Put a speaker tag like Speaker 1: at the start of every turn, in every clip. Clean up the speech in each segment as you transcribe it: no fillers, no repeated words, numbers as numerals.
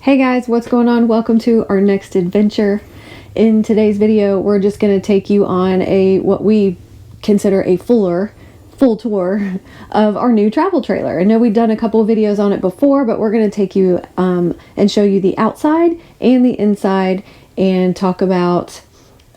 Speaker 1: Hey guys, what's going on? Welcome to our next adventure. In today's video, we're just going to take you on what we consider a full tour of our new travel trailer. I know we've done a couple of videos on it before, but we're going to take you and show you the outside and the inside and talk about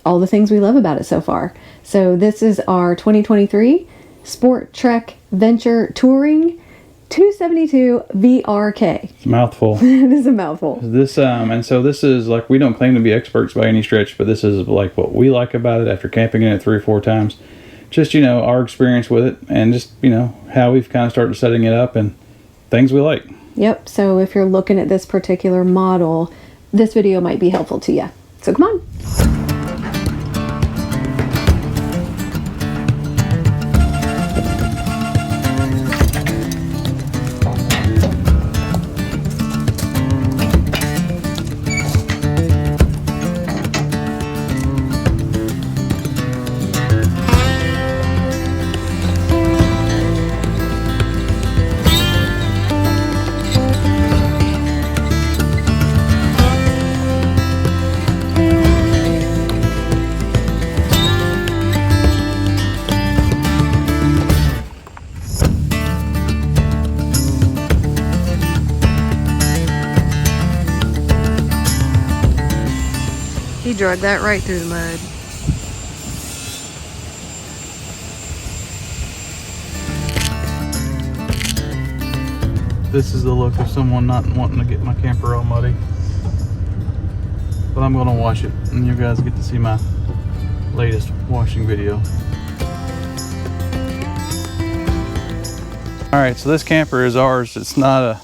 Speaker 1: all the things we love about it so far. So this is our 2023 Sporttrek Venture Touring 272 VRK.
Speaker 2: It's a mouthful.
Speaker 1: It is a mouthful.
Speaker 2: And so this is like, we don't claim to be experts by any stretch, but this is like what we like about it after camping in it 3 or 4 times. Just, our experience with it and just, how we've kind of started setting it up and things we like.
Speaker 1: Yep. So if you're looking at this particular model, this video might be helpful to you. So come on. He drug that right through the mud.
Speaker 2: This is the look of someone not wanting to get my camper all muddy. But I'm going to wash it and you guys get to see my latest washing video. Alright, so this camper is ours. It's not a...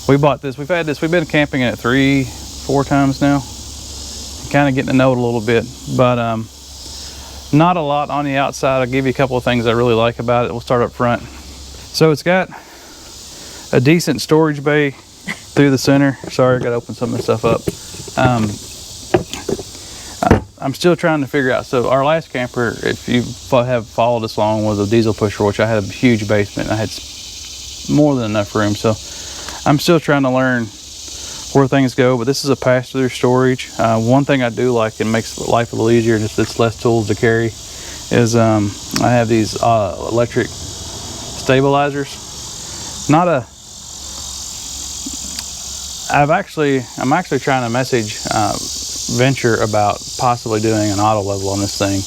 Speaker 2: We bought this. We've been camping in it 3 or 4 times now. Kind of getting to know it a little bit, but not a lot on the outside. I'll give you a couple of things I really like about it. We'll start up front. So it's got a decent storage bay through the center. Sorry, I got to open some of this stuff up. I'm still trying to figure out. So our last camper, if you have followed us long, was a diesel pusher, which I had a huge basement. I had more than enough room. So I'm still trying to learn where things go, but this is a pass-through storage. One thing I do like and makes life a little easier, just it's less tools to carry, is I have these electric stabilizers. I'm actually trying to message Venture about possibly doing an auto level on this thing,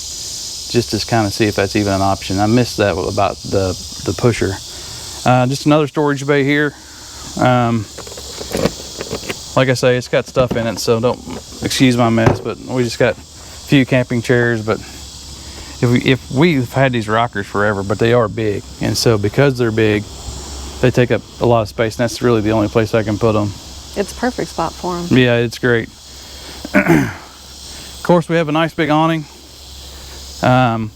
Speaker 2: just to kind of see if that's even an option. I missed that about the pusher. Just another storage bay here. Like I say, it's got stuff in it, so don't excuse my mess, but we just got a few camping chairs. But if we've had these rockers forever, but they are big, and so because they're big, they take up a lot of space, and that's really the only place I can put them.
Speaker 1: It's a perfect spot for them.
Speaker 2: Yeah, it's great. Of course, we have a nice big awning. I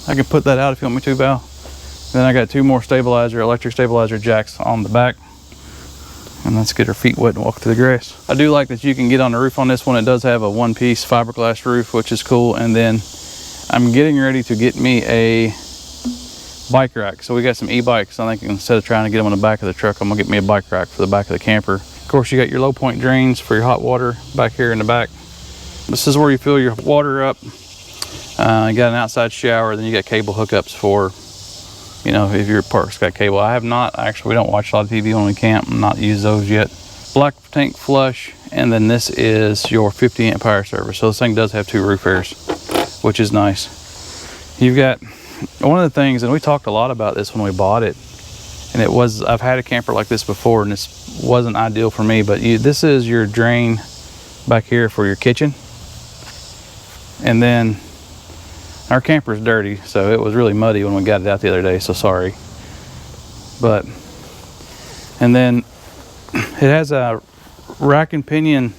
Speaker 2: can put that out if you want me to, Val. Then I got 2 more electric stabilizer jacks on the back. And let's get our feet wet and walk through the grass. I do like that you can get on the roof on this one. It does have a 1-piece fiberglass roof, which is cool. And then I'm getting ready to get me a bike rack. So we got some e-bikes. I think instead of trying to get them on the back of the truck, I'm gonna get me a bike rack for the back of the camper. Of course, you got your low point drains for your hot water back here in the back. This is where you fill your water up. You got an outside shower, then you got cable hookups for, if your park's got cable. I have not, actually, we don't watch a lot of TV when we camp. I'm not used those yet. Black tank flush, and then this is your 50 amp power service. So this thing does have 2 roof airs, which is nice. You've got, one of the things, and we talked a lot about this when we bought it, and I've had a camper like this before, and this wasn't ideal for me, but this is your drain back here for your kitchen. And then our camper's dirty, so it was really muddy when we got it out the other day, so sorry. And then it has a rack and pinion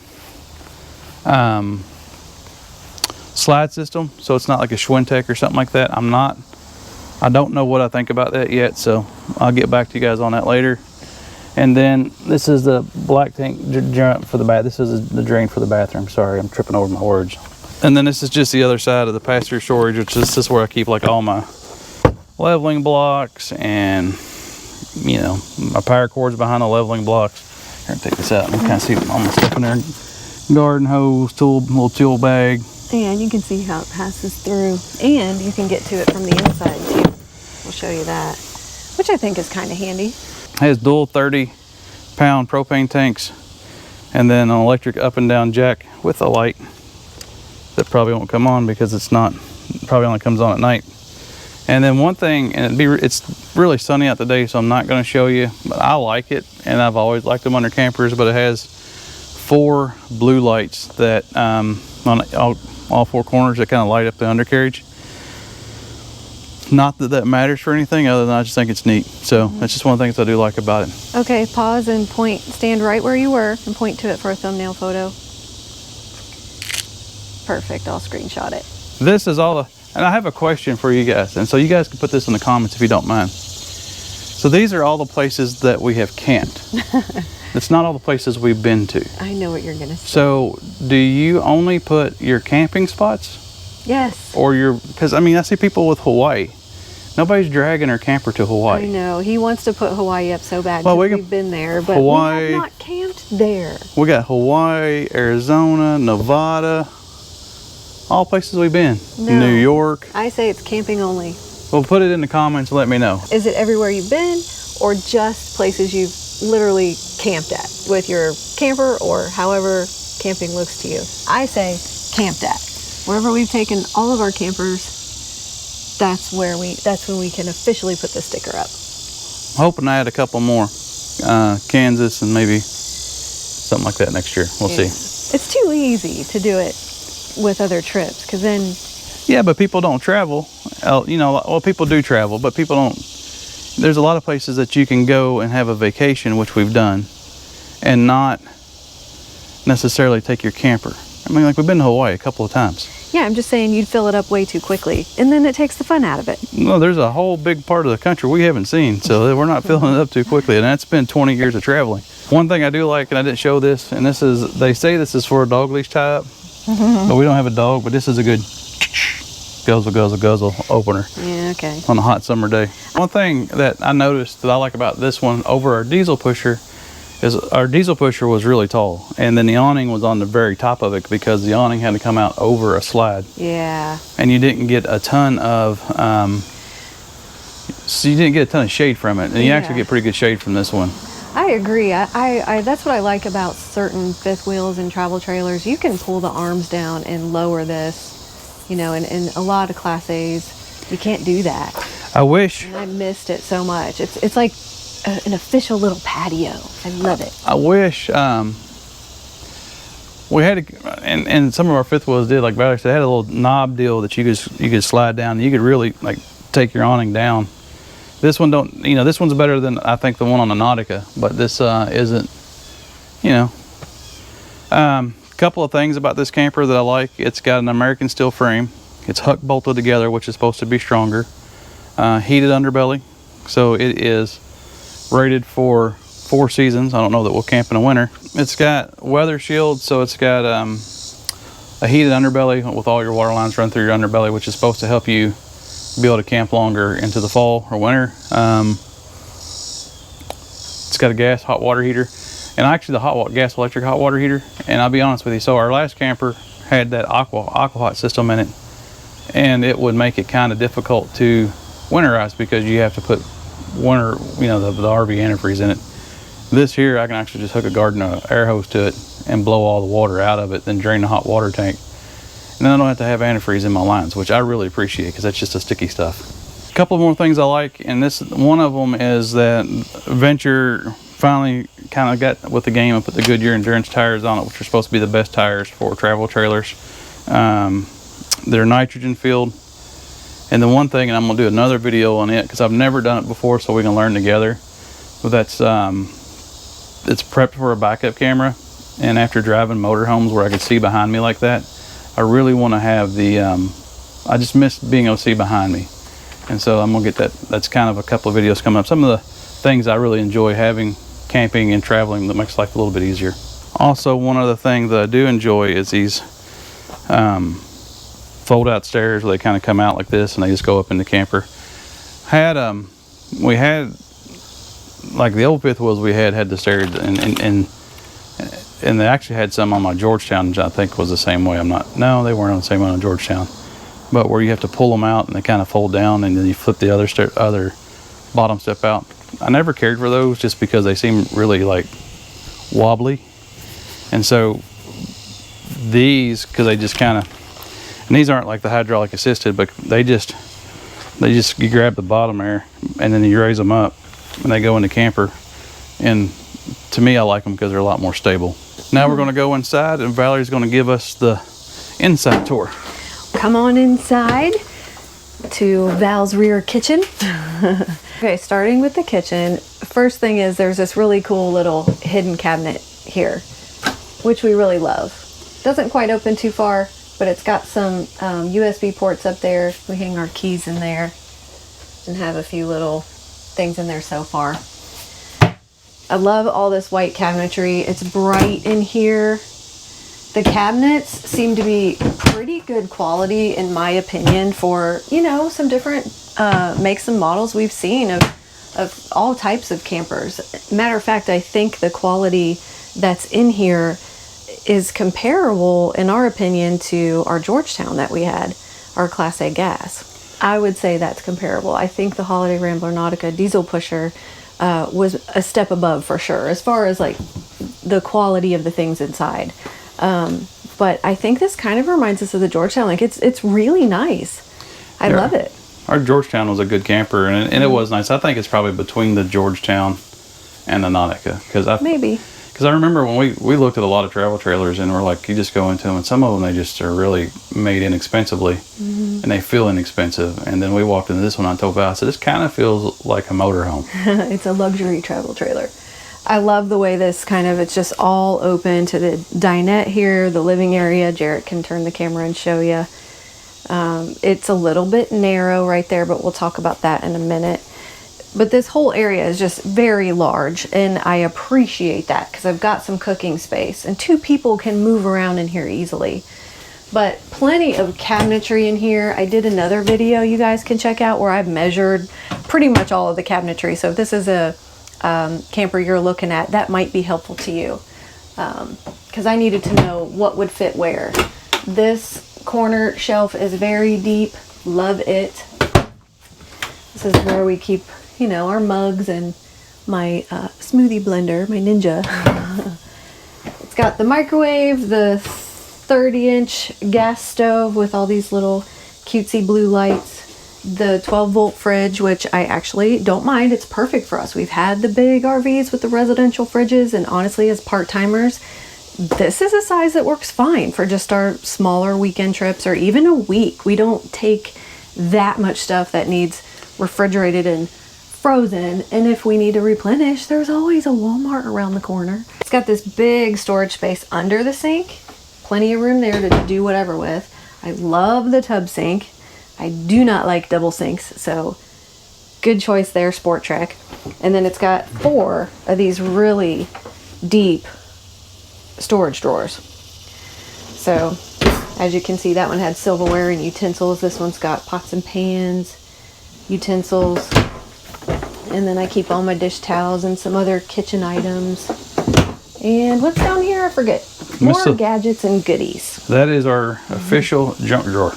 Speaker 2: slide system, so it's not like a Schwintek or something like that. I don't know what I think about that yet, so I'll get back to you guys on that later. And then this is the black tank for the bath. This is the drain for the bathroom. Sorry, I'm tripping over my words. And then this is just the other side of the pass-through storage, which is this where I keep like all my leveling blocks and, you know, my power cords behind the leveling blocks. Here, take this out. You kind of see all my stuff in there. Garden hose, little tool bag.
Speaker 1: And you can see how it passes through. And you can get to it from the inside too. We'll show you that, which I think is kind of handy.
Speaker 2: It has dual 30-pound propane tanks, and then an electric up and down jack with a light that probably won't come on because it's not, probably only comes on at night. And then one thing, and it's really sunny out today, so I'm not going to show you, but I like it, and I've always liked them under campers, but it has 4 blue lights that on all 4 corners that kind of light up the undercarriage. Not that that matters for anything other than I just think it's neat. So that's just one of the things I do like about it.
Speaker 1: Okay, pause and point, stand right where you were and point to it for a thumbnail photo. Perfect, I'll screenshot it.
Speaker 2: This is all the, and I have a question for you guys, and so you guys can put this in the comments if you don't mind. So these are all the places that we have camped. It's not all the places we've been to.
Speaker 1: I know what you're gonna say.
Speaker 2: So do you only put your camping spots?
Speaker 1: Yes.
Speaker 2: Or your, because I mean, I see people with Hawaii. Nobody's dragging their camper to Hawaii.
Speaker 1: I know, he wants to put Hawaii up so bad
Speaker 2: well,
Speaker 1: because we've been there, but
Speaker 2: Hawaii,
Speaker 1: we have not camped there.
Speaker 2: We got Hawaii, Arizona, Nevada, all places we've been.
Speaker 1: No.
Speaker 2: New York.
Speaker 1: I say it's camping only.
Speaker 2: Well, put it in the comments and let me know.
Speaker 1: Is it everywhere you've been or just places you've literally camped at with your camper or however camping looks to you? I say camped at. Wherever we've taken all of our campers, that's when we can officially put the sticker up.
Speaker 2: I'm hoping I add a couple more. Kansas and maybe something like that next year. We'll see.
Speaker 1: It's too easy to do it with other trips because then...
Speaker 2: Yeah, but people don't travel. You know, well, people do travel, but people don't. There's a lot of places that you can go and have a vacation, which we've done, and not necessarily take your camper. I mean, like we've been to Hawaii a couple of times.
Speaker 1: Yeah, I'm just saying you'd fill it up way too quickly, and then it takes the fun out of it.
Speaker 2: No, there's a whole big part of the country we haven't seen, so we're not filling it up too quickly, and that's been 20 years of traveling. One thing I do like, and I didn't show this, and this is, they say this is for a dog leash tie-up, but we don't have a dog, but this is a good guzzle, guzzle, guzzle opener.
Speaker 1: Yeah, okay.
Speaker 2: On a hot summer day. One thing that I noticed that I like about this one over our diesel pusher is our diesel pusher was really tall, and then the awning was on the very top of it because the awning had to come out over a slide.
Speaker 1: Yeah.
Speaker 2: And you didn't get a ton of shade from it, and you actually get pretty good shade from this one.
Speaker 1: I agree. I that's what I like about certain fifth wheels and travel trailers. You can pull the arms down and lower this, you know, and a lot of Class A's, you can't do that.
Speaker 2: I wish.
Speaker 1: And I missed it so much. It's like an official little patio. I love it.
Speaker 2: I wish we had and some of our fifth wheels did, like Valerie said, they had a little knob deal that you could slide down. And you could really like take your awning down. This one don't, you know, this one's better than I think the one on the Nautica, but this isn't, you know. Couple of things about this camper that I like. It's got an American steel frame. It's huck bolted together, which is supposed to be stronger. Heated underbelly, so it is rated for 4 seasons. I don't know that we'll camp in the winter. It's got weather shield, so it's got a heated underbelly with all your water lines run through your underbelly, which is supposed to help you be able to camp longer into the fall or winter. It's got a gas hot water heater, and actually the gas electric hot water heater. And I'll be honest with you, so our last camper had that aqua hot system in it, and it would make it kind of difficult to winterize because you have to put winter, you know, the RV antifreeze in it. This here, I can actually just hook a garden air hose to it and blow all the water out of it, then drain the hot water tank. And then I don't have to have antifreeze in my lines, which I really appreciate because that's just a sticky stuff. A couple more things I like, and one of them is that Venture finally kind of got with the game and put the Goodyear Endurance tires on it, which are supposed to be the best tires for travel trailers. They're nitrogen filled. And the one thing, and I'm gonna do another video on it because I've never done it before, so we can learn together. But that's it's prepped for a backup camera, and after driving motorhomes where I could see behind me like that, I really want to have the. I just miss being able to see behind me, and so I'm gonna get that. That's kind of a couple of videos coming up. Some of the things I really enjoy having camping and traveling that makes life a little bit easier. Also, one other thing that I do enjoy is these. Fold out stairs where they kind of come out like this and they just go up in the camper. We had like the old fifth wheels we had the stairs, and they actually had some on my Georgetown, which I think was the same way. No, they weren't on the same one on Georgetown, but where you have to pull them out and they kind of fold down, and then you flip the other bottom step out. I never cared for those just because they seem really like wobbly, and so these, because they just kind of, and these aren't like the hydraulic assisted, but they just you grab the bottom there and then you raise them up and they go in the camper, and to me I like them because they're a lot more stable. Now we're going to go inside, and Valerie's going to give us the inside tour.
Speaker 1: Come on inside to Val's rear kitchen. Okay, starting with the kitchen, first thing is there's this really cool little hidden cabinet here, which we really love. Doesn't quite open too far, but it's got some USB ports up there. We hang our keys in there and have a few little things in there so far. I love all this white cabinetry. It's bright in here. The cabinets seem to be pretty good quality, in my opinion, for, you know, some different makes and models we've seen of all types of campers. Matter of fact, I think the quality that's in here is comparable, in our opinion, to our Georgetown that we had, our Class A gas. I would say that's comparable. I think the Holiday Rambler Nautica diesel pusher was a step above for sure, as far as like the quality of the things inside. But I think this kind of reminds us of the Georgetown. Like it's really nice. I love it.
Speaker 2: Our Georgetown was a good camper, and it was nice. I think it's probably between the Georgetown and the Nautica, because I remember when we looked at a lot of travel trailers, and we're like, you just go into them, and some of them they just are really made inexpensively, and they feel inexpensive. And then we walked into this one, I told Val, I said, this kind of feels like a motorhome.
Speaker 1: It's a luxury travel trailer. I love the way this it's just all open to the dinette here, the living area. Jarrett can turn the camera and show you. It's a little bit narrow right there, but we'll talk about that in a minute. But this whole area is just very large, and I appreciate that because I've got some cooking space, and 2 people can move around in here easily. But plenty of cabinetry in here. I did another video you guys can check out where I've measured pretty much all of the cabinetry. So if this is a camper you're looking at, that might be helpful to you, because I needed to know what would fit where. This corner shelf is very deep. Love it. This is where we keep, you know, our mugs and my smoothie blender, my Ninja. It's got the microwave, the 30-inch gas stove with all these little cutesy blue lights, the 12-volt fridge, which I actually don't mind. It's perfect for us. We've had the big RVs with the residential fridges, and honestly, as part-timers, this is a size that works fine for just our smaller weekend trips or even a week. We don't take that much stuff that needs refrigerated and frozen, and if we need to replenish, there's always a Walmart around the corner. It's got this big storage space under the sink, plenty of room there to do whatever with. I love the tub sink. I do not like double sinks, so good choice there, Sporttrek. And then it's got 4 of these really deep storage drawers. So as you can see, that one had silverware and utensils. This one's got pots and pans, utensils, and then I keep all my dish towels and some other kitchen items. And what's down here? I forget. More gadgets and goodies.
Speaker 2: That is our official junk drawer.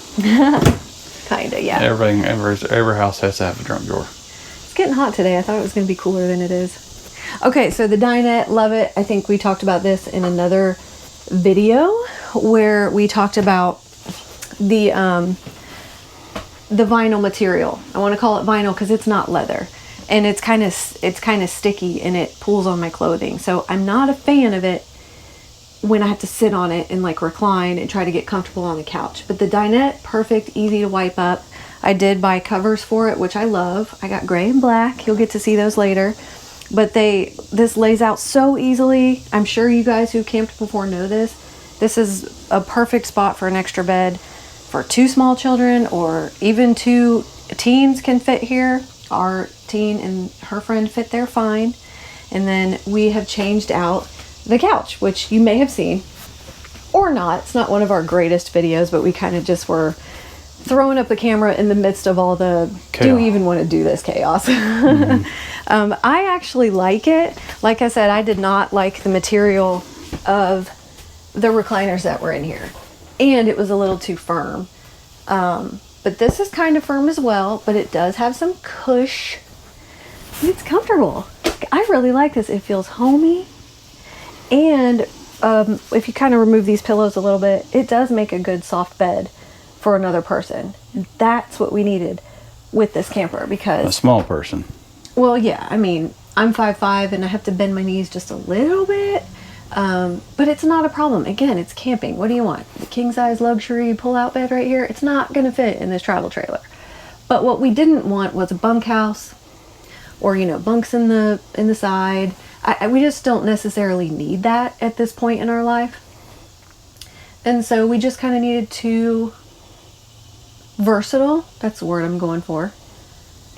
Speaker 1: Kinda, yeah.
Speaker 2: Every house has to have a junk drawer.
Speaker 1: It's getting hot today. I thought it was going to be cooler than it is. Okay, so the dinette, love it. I think we talked about this in another video where we talked about the vinyl material. I want to call it vinyl because it's not leather, and it's kind of sticky and it pulls on my clothing. So I'm not a fan of it when I have to sit on it and like recline and try to get comfortable on the couch. But the dinette, perfect, easy to wipe up. I did buy covers for it, which I love. I got gray and black. You'll get to see those later. But this lays out so easily. I'm sure you guys who camped before know this. This is a perfect spot for an extra bed for 2 small children, or even 2 teens can fit here. Our teen and her friend fit there fine. And then we have changed out the couch, which you may have seen or not. It's not one of our greatest videos, but we kind of just were throwing up the camera in the midst of all the
Speaker 2: chaos.
Speaker 1: Do we even want to do this chaos? I actually like it. Like I said, I did not like the material of the recliners that were in here, and it was a little too firm. But this is kind of firm as well, but it does have some cush. It's comfortable. I really like this. It feels homey, and if you kind of remove these pillows a little bit, it does make a good soft bed for another person. That's what we needed with this camper, because
Speaker 2: a small person.
Speaker 1: Well, yeah, I mean, I'm 5'5" and I have to bend my knees just a little bit, but it's not a problem. Again, it's camping. What do you want? The king size luxury pull-out bed right here? It's not going to fit in this travel trailer. But what we didn't want was a bunkhouse, or bunks in the side. We just don't necessarily need that at this point in our life, and so we just kind of needed two versatile, that's the word I'm going for,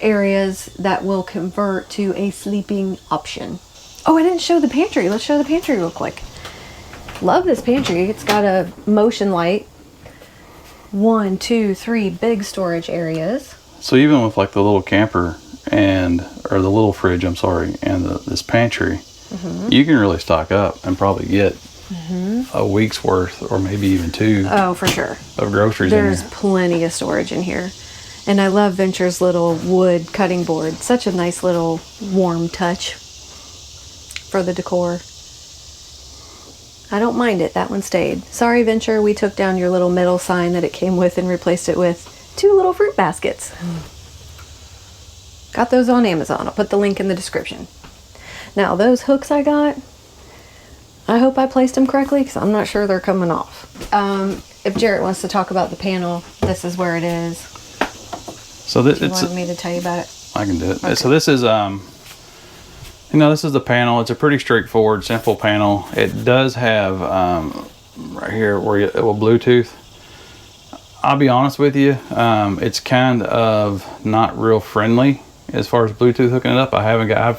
Speaker 1: areas that will convert to a sleeping option. Oh, I didn't show the pantry. Let's show the pantry real quick. Love this pantry. It's got a motion light. 1, 2, 3 big storage areas.
Speaker 2: So even with like the little camper or the little fridge, I'm sorry, and this pantry, you can really stock up and probably get a week's worth, or maybe even 2.
Speaker 1: Oh, for sure.
Speaker 2: Of groceries
Speaker 1: There's
Speaker 2: in here.
Speaker 1: plenty of storage in here. And I love Venture's little wood cutting board. Such a nice little warm touch for the decor. I don't mind it. That one stayed. Sorry, Venture, we took down your little metal sign that it came with and replaced it with 2 little fruit baskets. Got those on Amazon. I'll put the link in the description. Now, those hooks I got, I hope I placed them correctly, because I'm not sure they're coming off. If Jarrett wants to talk about the panel, this is where it is.
Speaker 2: So this,
Speaker 1: you wanted me to tell you about it?
Speaker 2: I can do it.
Speaker 1: Okay.
Speaker 2: So this is this is the panel. It's a pretty straightforward, simple panel. It does have right here where it will Bluetooth. I'll be honest with you, it's kind of not real friendly as far as Bluetooth hooking it up. I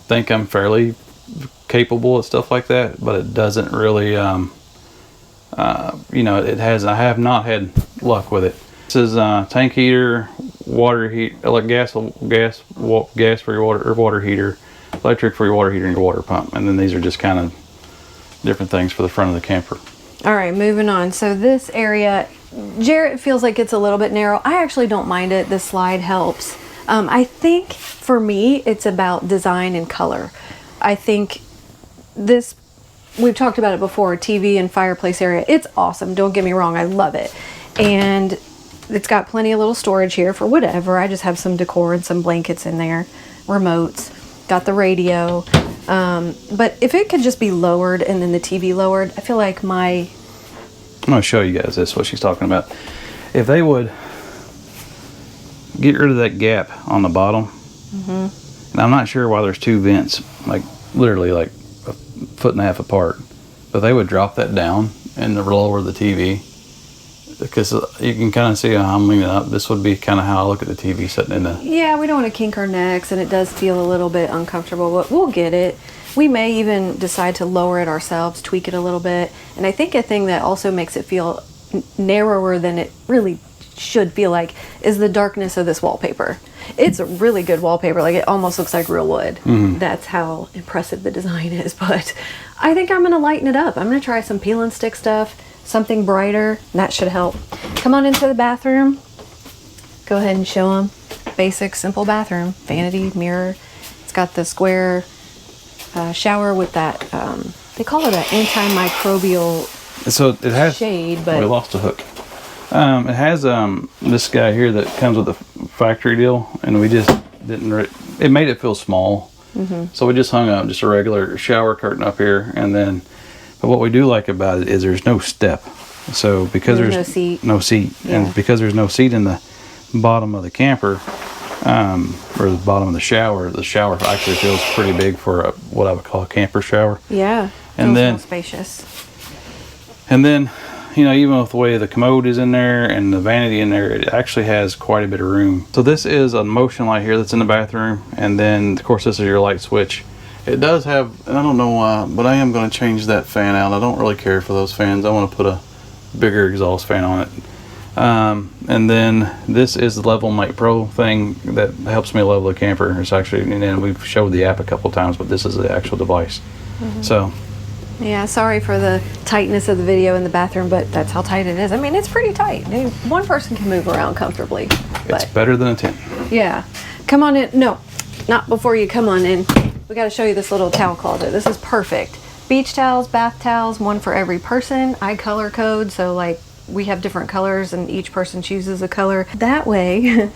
Speaker 2: think I'm fairly capable of stuff like that, but it doesn't really I have not had luck with it. This is tank heater, water heat, like gas for your water, or water heater, electric for your water heater and your water pump, and then these are just kind of different things for the front of the camper.
Speaker 1: All right, moving on. So this area, Jarrett feels like it's a little bit narrow. I actually don't mind it. The slide helps. I think for me, it's about design and color. I think this, we've talked about it before, TV and fireplace area. It's awesome. Don't get me wrong. I love it. And it's got plenty of little storage here for whatever. I just have some decor and some blankets in there. Remotes. Got the radio. But if it could just be lowered and then the TV lowered, I feel like I'm going to
Speaker 2: show you guys this, what she's talking about. If they would get rid of that gap on the bottom, and I'm not sure why there's 2 vents, like literally like a 1.5 feet apart, but they would drop that down and lower the TV, because you can kind of see how I'm leaning up. This would be kind of how I look at the TV sitting in the...
Speaker 1: Yeah, we don't want to kink our necks, and it does feel a little bit uncomfortable, but we'll get it. We may even decide to lower it ourselves, tweak it a little bit. And I think a thing that also makes it feel narrower than it really should feel like is the darkness of this wallpaper. It's a really good wallpaper. Like, it almost looks like real wood. That's how impressive the design is. But I think I'm going to lighten it up. I'm going to try some peel and stick stuff, something brighter. That should help. Come on into the bathroom. Go ahead and show them. Basic, simple bathroom. Vanity, mirror. It's got the square shower with that, they call it an antimicrobial
Speaker 2: so it has
Speaker 1: shade, but...
Speaker 2: We lost a hook. It has this guy here that comes with the factory deal, and we just didn't... It made it feel small. So we just hung up just a regular shower curtain up here, and then... But what we do like about it is there's no step. So because there's no seat,
Speaker 1: Yeah.
Speaker 2: and because there's no seat in the bottom of the camper, or the bottom of the shower actually feels pretty big for what I would call a camper shower.
Speaker 1: Yeah,
Speaker 2: and then
Speaker 1: real spacious.
Speaker 2: And then, even with the way the commode is in there and the vanity in there, it actually has quite a bit of room. So this is a motion light here that's in the bathroom, and then of course this is your light switch. It does have, and I don't know why, but I am going to change that fan out. I don't really care for those fans. I want to put a bigger exhaust fan on it. And then this is the Level Mate Pro thing that helps me level the camper. It's actually, and we've showed the app a couple times, but this is the actual device. So
Speaker 1: yeah, sorry for the tightness of the video in the bathroom, but that's how tight it is. I mean, it's pretty tight. One person can move around comfortably.
Speaker 2: It's better than a tent.
Speaker 1: Yeah. Come on in. No, not before you come on in. We got to show you this little towel closet. This is perfect. Beach towels, bath towels, one for every person. I color code, so like we have different colors and each person chooses a color. That way,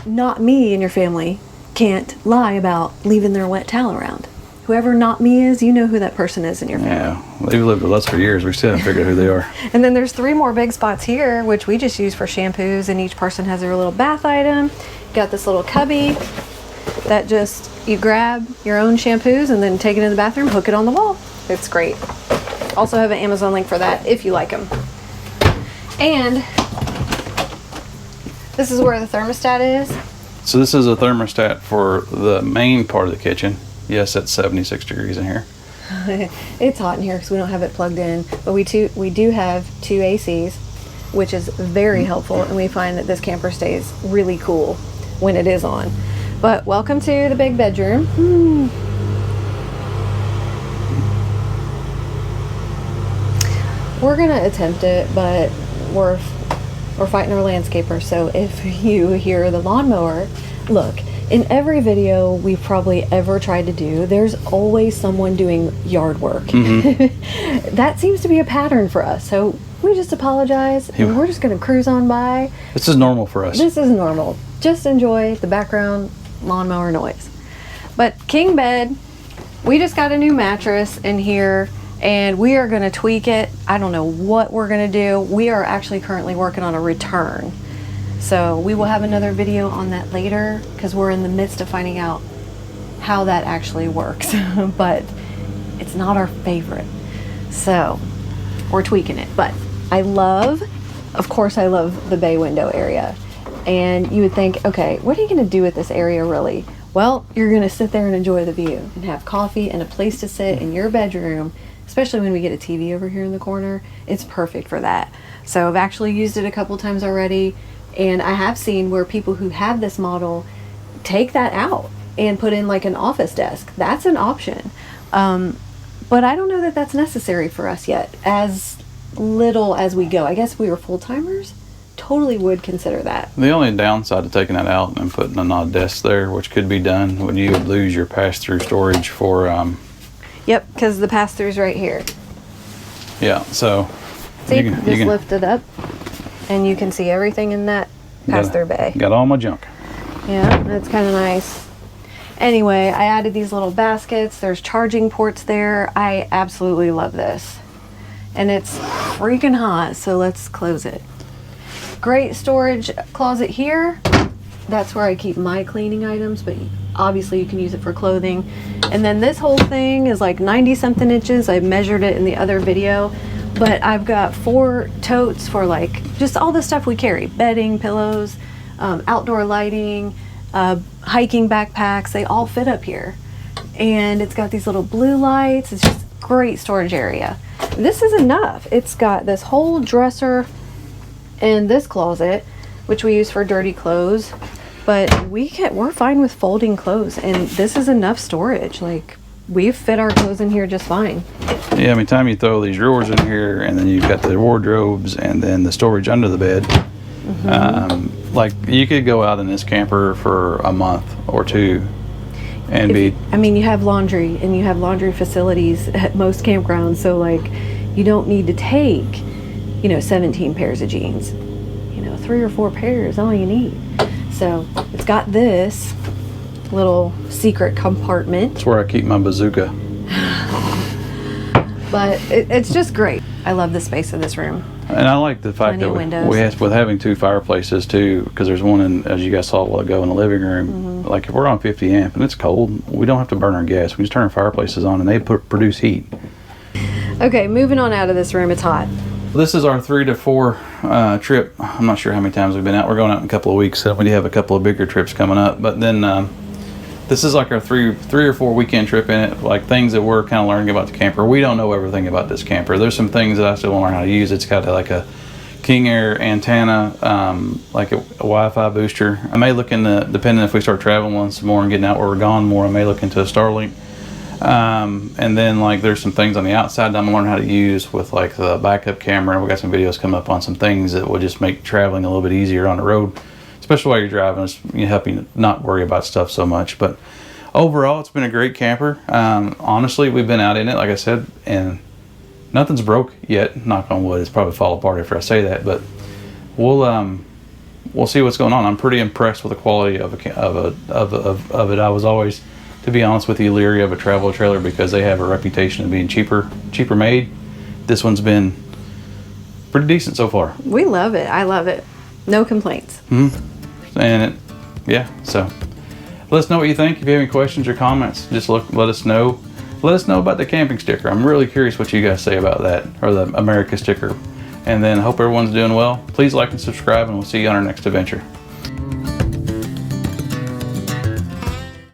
Speaker 1: not me and your family can't lie about leaving their wet towel around. Whoever not me is, you know who that person is in your family.
Speaker 2: Yeah, they've lived with us for years. We still haven't figured out who they are.
Speaker 1: And then there's 3 more big spots here, which we just use for shampoos, and each person has their little bath item. Got this little cubby that just, you grab your own shampoos and then take it in the bathroom, hook it on the wall. It's great. Also have an Amazon link for that if you like them. And this is where the thermostat is.
Speaker 2: So this is a thermostat for the main part of the kitchen. Yes, it's 76 degrees in here.
Speaker 1: It's hot in here because we don't have it plugged in, but we do have 2 ACs, which is very helpful, and we find that this camper stays really cool when it is on. But welcome to the big bedroom. We're gonna attempt it, but we're fighting our landscaper, so if you hear the lawnmower, look, in every video we've probably ever tried to do, there's always someone doing yard work. That seems to be a pattern for us, so we just apologize, and we're just gonna cruise on by.
Speaker 2: This is normal for us.
Speaker 1: This is normal. Just enjoy the background lawnmower noise. But king bed, we just got a new mattress in here, and we are going to tweak it. I don't know what we're going to do. We are actually currently working on a return. So we will have another video on that later because we're in the midst of finding out how that actually works. But it's not our favorite. So we're tweaking it. But of course I love the bay window area. And you would think, okay, what are you going to do with this area really? Well, you're going to sit there and enjoy the view and have coffee and a place to sit in your bedroom. Especially when we get a TV over here in the corner, it's perfect for that. So I've actually used it a couple times already, and I have seen where people who have this model take that out and put in like an office desk. That's an option. But I don't know that that's necessary for us yet, as little as we go. I guess if we were full-timers, totally would consider that.
Speaker 2: The only downside to taking that out and putting a desk there, which could be done, when you would lose your pass-through storage for
Speaker 1: Yep, because the pass-through's right here.
Speaker 2: yeah, so
Speaker 1: See, you can lift it up, and you can see everything in that pass-through bay.
Speaker 2: Got all my junk.
Speaker 1: Yeah, that's kind of nice. Anyway, I added these little baskets. There's charging ports there. I absolutely love this. And it's freaking hot, so let's close it. Great storage closet here. That's where I keep my cleaning items, but obviously you can use it for clothing. And then this whole thing is like 90 something inches. I measured it in the other video, but I've got 4 totes for like just all the stuff we carry: bedding, pillows, outdoor lighting, hiking backpacks. They all fit up here. And it's got these little blue lights. It's just a great storage area. This is enough. It's got this whole dresser and this closet, which we use for dirty clothes. But we're fine with folding clothes, and this is enough storage. Like, we've fit our clothes in here just fine.
Speaker 2: Yeah, I mean, time you throw these drawers in here, and then you've got the wardrobes, and then the storage under the bed. Like, you could go out in this camper for a month or 2, and
Speaker 1: I mean, you have laundry, and you have laundry facilities at most campgrounds, so like, you don't need to take, 17 pairs of jeans. 3 or 4 pairs, all you need. So it's got this little secret compartment.
Speaker 2: That's where I keep my bazooka.
Speaker 1: But it's just great. I love the space of this room.
Speaker 2: And I like the fact that with having 2 fireplaces too, because there's one in, as you guys saw a while ago, in the living room. Like if we're on 50 amp and it's cold, we don't have to burn our gas. We just turn our fireplaces on and they produce heat.
Speaker 1: Okay, moving on out of this room. It's hot.
Speaker 2: This is our 3 to 4 trip. I'm not sure how many times we've been out. We're going out in a couple of weeks, so we do have a couple of bigger trips coming up. But then this is like our three or 4 weekend trip in it, like things that we're kind of learning about the camper. We don't know everything about this camper. There's some things that I still want to learn how to use. It's got like a King Air antenna, like a Wi-Fi booster. I may look into, depending if we start traveling some more and getting out where we're gone more, I may look into a Starlink. And then like there's some things on the outside that I'm learning how to use with like the backup camera. We got some videos coming up on some things that will just make traveling a little bit easier on the road, especially while you're driving. It's help you not worry about stuff so much. But overall, it's been a great camper. Honestly, we've been out in it, like I said, and nothing's broke yet. Knock on wood. It's probably fall apart after I say that, but we'll see what's going on. I'm pretty impressed with the quality of it. I was always, to be honest with you, leery of a travel trailer because they have a reputation of being cheaper made. This one's been pretty decent so far.
Speaker 1: We love it. I love it. No complaints.
Speaker 2: And so let us know what you think. If you have any questions or comments, just let us know. Let us know about the camping sticker. I'm really curious what you guys say about that, or the America sticker. And then I hope everyone's doing well. Please like and subscribe, and we'll see you on our next adventure.